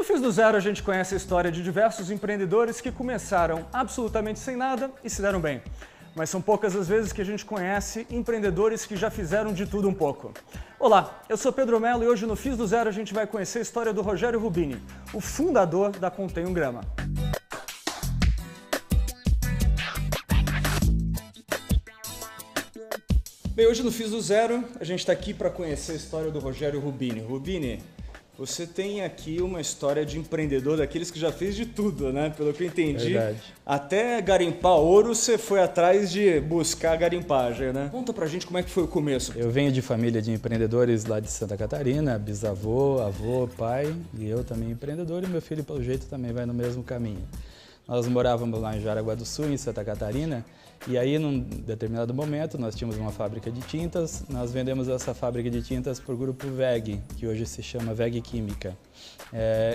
Fiz do Zero a gente conhece a história de diversos empreendedores que começaram absolutamente sem nada e se deram bem. Mas são poucas as vezes que a gente conhece empreendedores que já fizeram de tudo um pouco. Olá, eu sou Pedro Mello e hoje no Fiz do Zero a gente vai conhecer a história do Rogério Rubini, o fundador da Contém um Grama. Bem, hoje no Fiz do Zero a gente está aqui para conhecer a história do Rogério Rubini. Rubini, você tem aqui uma história de empreendedor daqueles que já fez de tudo, né? Pelo que eu entendi. Verdade. Até garimpar ouro, você foi atrás de buscar garimpagem, né? Conta pra gente como é que foi o começo. Eu venho de família de empreendedores lá de Santa Catarina, bisavô, avô, pai, e eu também empreendedor, e meu filho, pelo jeito, também vai no mesmo caminho. Nós morávamos lá em Jaraguá do Sul, em Santa Catarina, e aí, num determinado momento, nós tínhamos uma fábrica de tintas, nós vendemos essa fábrica de tintas para o grupo WEG, que hoje se chama WEG Química.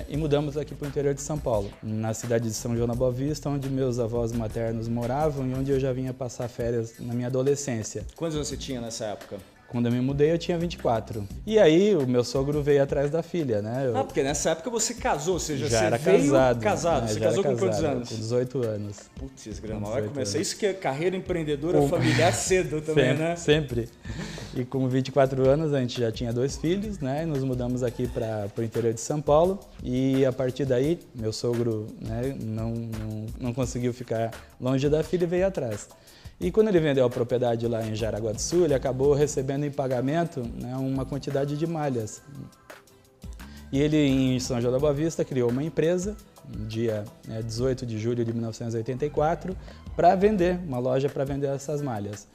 E mudamos aqui para o interior de São Paulo, na cidade de São João da Boa Vista, onde meus avós maternos moravam e onde eu já vinha passar férias na minha adolescência. Quantos anos você tinha nessa época? Quando eu me mudei, eu tinha 24. E aí, o meu sogro veio atrás da filha, né? Porque nessa época você casou, ou seja, já você era veio casado. Você casou com quantos anos? Com 18 anos. Putz, grama, vai começar. Isso que é carreira empreendedora familiar cedo também, sempre, né? Sempre. E com 24 anos, a gente já tinha 2 filhos, né? E nos mudamos aqui para o interior de São Paulo. E a partir daí, meu sogro, né, não conseguiu ficar longe da filha e veio atrás. E quando ele vendeu a propriedade lá em Jaraguá do Sul, ele acabou recebendo em pagamento, né, uma quantidade de malhas. E ele, em São João da Boa Vista, criou uma empresa, no dia 18 de julho de 1984, para vender, uma loja para vender essas malhas.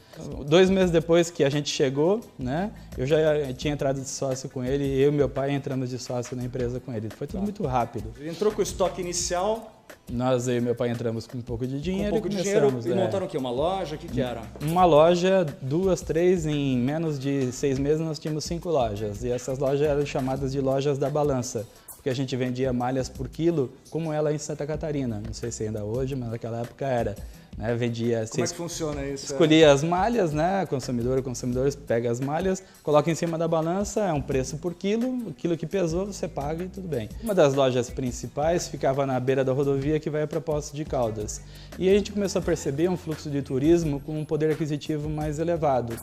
2 meses depois que a gente chegou, né, eu já tinha entrado de sócio com ele, eu e meu pai entramos de sócio na empresa com ele. Foi tudo muito rápido. Ele entrou com o estoque inicial. Nós, eu e meu pai, entramos com um pouco de dinheiro. Com um pouco de dinheiro e montaram o quê? Uma loja? O que era? Uma loja, 2, 3, em menos de 6 meses nós tínhamos 5 lojas. E essas lojas eram chamadas de lojas da balança, porque a gente vendia malhas por quilo, como ela em Santa Catarina. Não sei se ainda hoje, mas naquela época era. Né? Vendia. Como é que funciona isso? Escolhia as malhas, né? Consumidores pega as malhas, coloca em cima da balança, é um preço por quilo, o quilo que pesou você paga e tudo bem. Uma das lojas principais ficava na beira da rodovia que vai para Poços de Caldas. E a gente começou a perceber um fluxo de turismo com um poder aquisitivo mais elevado.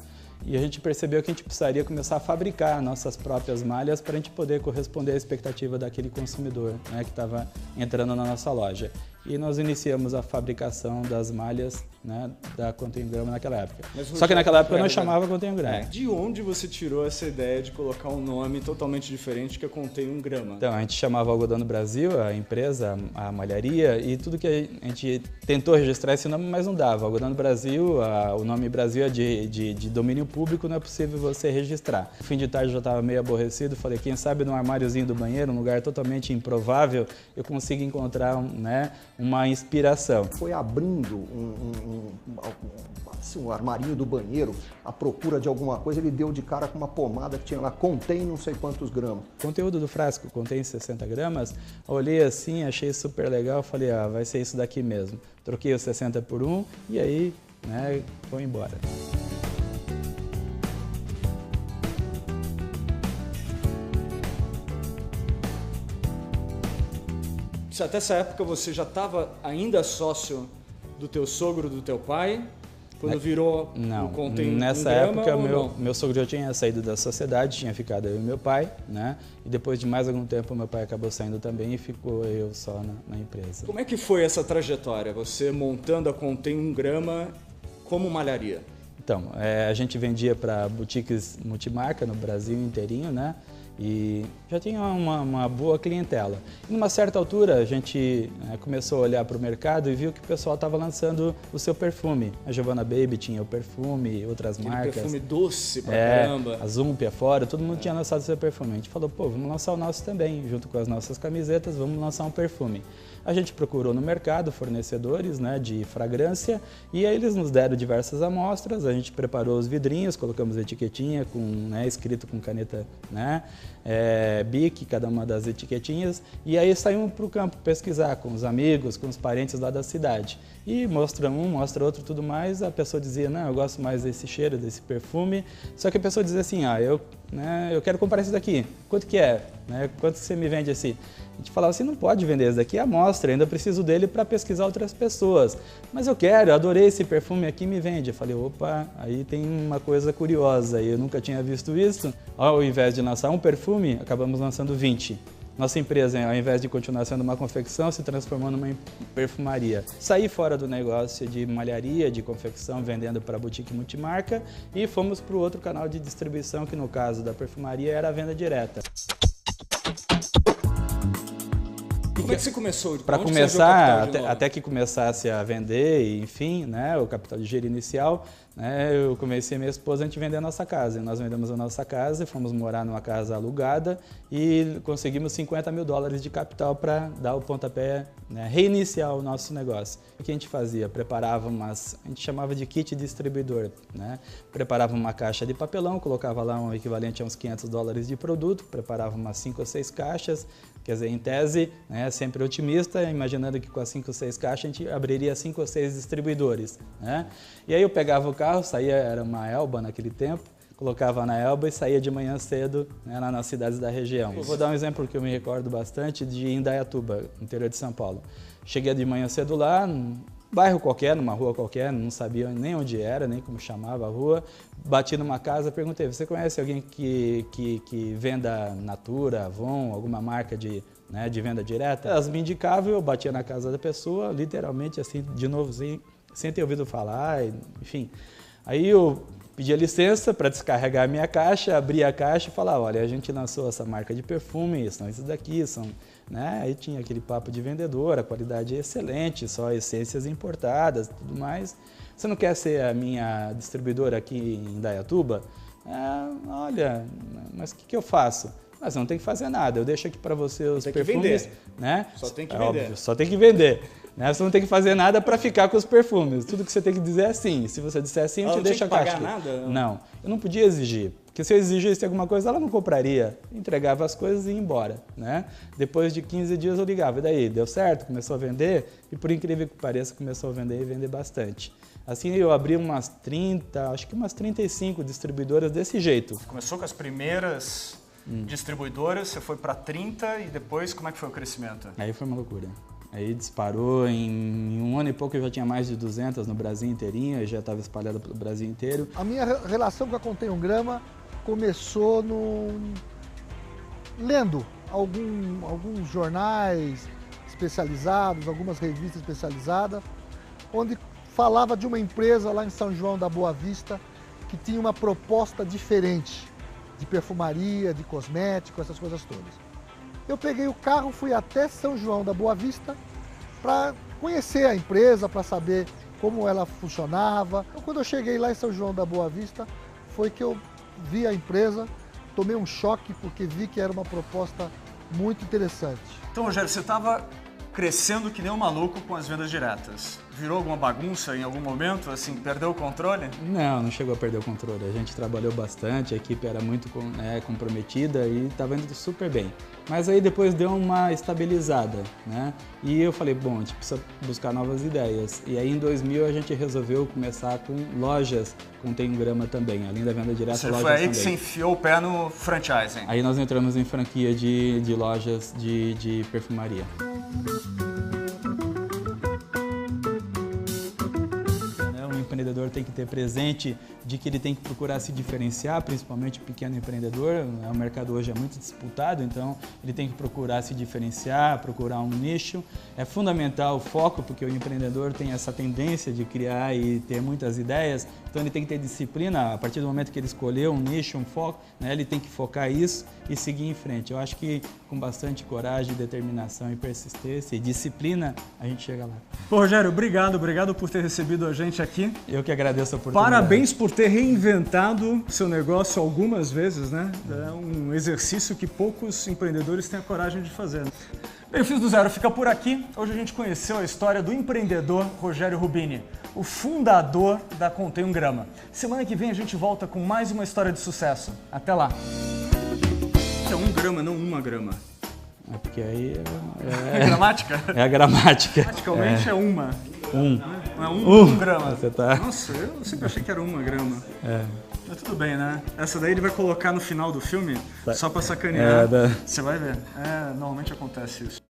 E a gente percebeu que a gente precisaria começar a fabricar nossas próprias malhas para a gente poder corresponder à expectativa daquele consumidor, né, que estava entrando na nossa loja. E nós iniciamos a fabricação das malhas, né, da Contém um Grama naquela época. Só que naquela época não chamava Contém um Grama. De onde você tirou essa ideia de colocar um nome totalmente diferente que é Contém um Grama? Então, a gente chamava Algodão do Brasil, a empresa, a malharia, e tudo que a gente tentou registrar esse nome, mas não dava. Algodão do Brasil, o nome Brasil é de domínio público, não é possível você registrar. No fim de tarde eu já estava meio aborrecido, falei, quem sabe num armáriozinho do banheiro, um lugar totalmente improvável, eu consigo encontrar uma inspiração. Foi abrindo um armarinho do banheiro à procura de alguma coisa, ele deu de cara com uma pomada que tinha lá, contém não sei quantos gramas. O conteúdo do frasco contém 60 gramas, olhei assim, achei super legal, falei, vai ser isso daqui mesmo. Troquei os 60 por 1 e aí, né, foi embora. Até essa época você já estava ainda sócio do teu sogro, do teu pai? Quando virou não, o Contém nessa um Grama, época meu sogro já tinha saído da sociedade, tinha ficado eu e meu pai, né? E depois de mais algum tempo meu pai acabou saindo também e ficou eu só na empresa. Como é que foi essa trajetória? Você montando a Contém um Grama como malharia? Então, a gente vendia para boutiques multimarca no Brasil inteirinho, né? E já tinha uma boa clientela. E numa certa altura a gente começou a olhar para o mercado e viu que o pessoal estava lançando o seu perfume. A Giovanna Baby tinha o perfume, outras marcas. Perfume doce pra caramba. A Zumpia fora, todo mundo tinha lançado o seu perfume. A gente falou, vamos lançar o nosso também, junto com as nossas camisetas, vamos lançar um perfume. A gente procurou no mercado fornecedores, né, de fragrância e aí eles nos deram diversas amostras, a gente preparou os vidrinhos, colocamos etiquetinha com, escrito com caneta, né, Bic, cada uma das etiquetinhas, e aí saímos para o campo pesquisar com os amigos, com os parentes lá da cidade. E mostra um, mostra outro, tudo mais, a pessoa dizia, não, eu gosto mais desse cheiro, desse perfume, só que a pessoa dizia assim, né? Eu quero comprar isso daqui. Quanto que é? Né? Quanto você me vende assim? A gente falava assim, não pode vender esse daqui, é amostra, ainda preciso dele para pesquisar outras pessoas. Mas eu quero, eu adorei esse perfume aqui, me vende. Eu falei, opa, aí tem uma coisa curiosa, eu nunca tinha visto isso. Ao invés de lançar um perfume, acabamos lançando 20. Nossa empresa, ao invés de continuar sendo uma confecção, se transformou numa perfumaria. Saí fora do negócio de malharia, de confecção, vendendo para boutique multimarca e fomos para o outro canal de distribuição, que no caso da perfumaria era a venda direta. Como é que você começou? Para começar, até que começasse a vender, enfim, né, o capital de giro inicial, né, eu comecei minha esposa a gente vender a nossa casa. Nós vendemos a nossa casa e fomos morar numa casa alugada e conseguimos $50 mil de capital para dar o pontapé, né, reiniciar o nosso negócio. O que a gente fazia? Preparava a gente chamava de kit distribuidor, né? Preparava uma caixa de papelão, colocava lá um equivalente a uns $500 de produto, preparava umas 5 ou 6 caixas, quer dizer, em tese, né, sempre otimista, imaginando que com as 5 ou 6 caixas a gente abriria 5 ou 6 distribuidores, né? E aí eu pegava o carro, saía, era uma Elba naquele tempo, colocava na Elba e saía de manhã cedo, né, lá nas cidades da região. Eu vou dar um exemplo que eu me recordo bastante de Indaiatuba, interior de São Paulo. Cheguei de manhã cedo lá, num bairro qualquer, numa rua qualquer, não sabia nem onde era, nem como chamava a rua. Bati numa casa, perguntei, você conhece alguém que venda Natura, Avon, alguma marca de venda direta? Elas me indicavam, eu batia na casa da pessoa, literalmente assim, de novo, sem ter ouvido falar, enfim. Aí eu pedi a licença para descarregar a minha caixa, abri a caixa e falava, olha, a gente lançou essa marca de perfume, são esses daqui, são... Né? Aí tinha aquele papo de vendedor, a qualidade é excelente, só essências importadas, tudo mais. Você não quer ser a minha distribuidora aqui em Indaiatuba? Olha, mas o que eu faço? Mas não tem que fazer nada, eu deixo aqui para você os perfumes. Né? Só tem que vender. Óbvio, só tem que vender. Né? Você não tem que fazer nada para ficar com os perfumes. Tudo que você tem que dizer é sim. Se você disser sim, eu te deixo a caixa. Não tinha que pagar nada? Não, eu não podia exigir. Porque se eu exigisse alguma coisa, ela não compraria. Entregava as coisas e ia embora. Né? Depois de 15 dias eu ligava. E daí, deu certo? Começou a vender? E por incrível que pareça, começou a vender e vender bastante. Assim eu abri umas 30, acho que umas 35 distribuidoras desse jeito. Você começou com as primeiras distribuidoras, você foi para 30 e depois como é que foi o crescimento? Aí foi uma loucura. Aí disparou, em um ano e pouco eu já tinha mais de 200 no Brasil inteirinho, eu já estava espalhado pelo Brasil inteiro. A minha relação com a Contém um Grama começou lendo alguns jornais especializados, algumas revistas especializadas, onde falava de uma empresa lá em São João da Boa Vista que tinha uma proposta diferente de perfumaria, de cosmético, essas coisas todas. Eu peguei o carro, fui até São João da Boa Vista para conhecer a empresa, para saber como ela funcionava. Então, quando eu cheguei lá em São João da Boa Vista, foi que eu vi a empresa, tomei um choque porque vi que era uma proposta muito interessante. Então, Rogério, você estava crescendo que nem um maluco com as vendas diretas. Virou alguma bagunça em algum momento, assim, perdeu o controle? Não chegou a perder o controle. A gente trabalhou bastante, a equipe era muito comprometida e estava indo super bem. Mas aí depois deu uma estabilizada, né? E eu falei, bom, a gente precisa buscar novas ideias. E aí em 2000 a gente resolveu começar com lojas Contém um Grama também, além da venda direta, lojas também. Foi aí que você enfiou o pé no franchising? Aí nós entramos em franquia de lojas de perfumaria. O empreendedor tem que ter presente de que ele tem que procurar se diferenciar, principalmente o pequeno empreendedor. O mercado hoje é muito disputado, então ele tem que procurar se diferenciar, procurar um nicho. É fundamental o foco, porque o empreendedor tem essa tendência de criar e ter muitas ideias, então ele tem que ter disciplina. A partir do momento que ele escolheu um nicho, um foco, né, ele tem que focar isso e seguir em frente. Eu acho que com bastante coragem, determinação e persistência e disciplina, a gente chega lá. Pô, Rogério, obrigado por ter recebido a gente aqui. Eu que agradeço a oportunidade. Parabéns por ter reinventado seu negócio algumas vezes, né? É um exercício que poucos empreendedores têm a coragem de fazer. Bem, o Fiz do Zero fica por aqui. Hoje a gente conheceu a história do empreendedor Rogério Rubini, o fundador da Contém um Grama. Semana que vem a gente volta com mais uma história de sucesso. Até lá! É 1 grama, não 1 grama. É porque aí É gramática? é a gramática. Praticamente é uma. Não é um grama. Você tá... Nossa, eu sempre achei que era 1 grama. É. Mas tudo bem, né? Essa daí ele vai colocar no final do filme, só pra É, sacanear. Você vai ver. Normalmente acontece isso.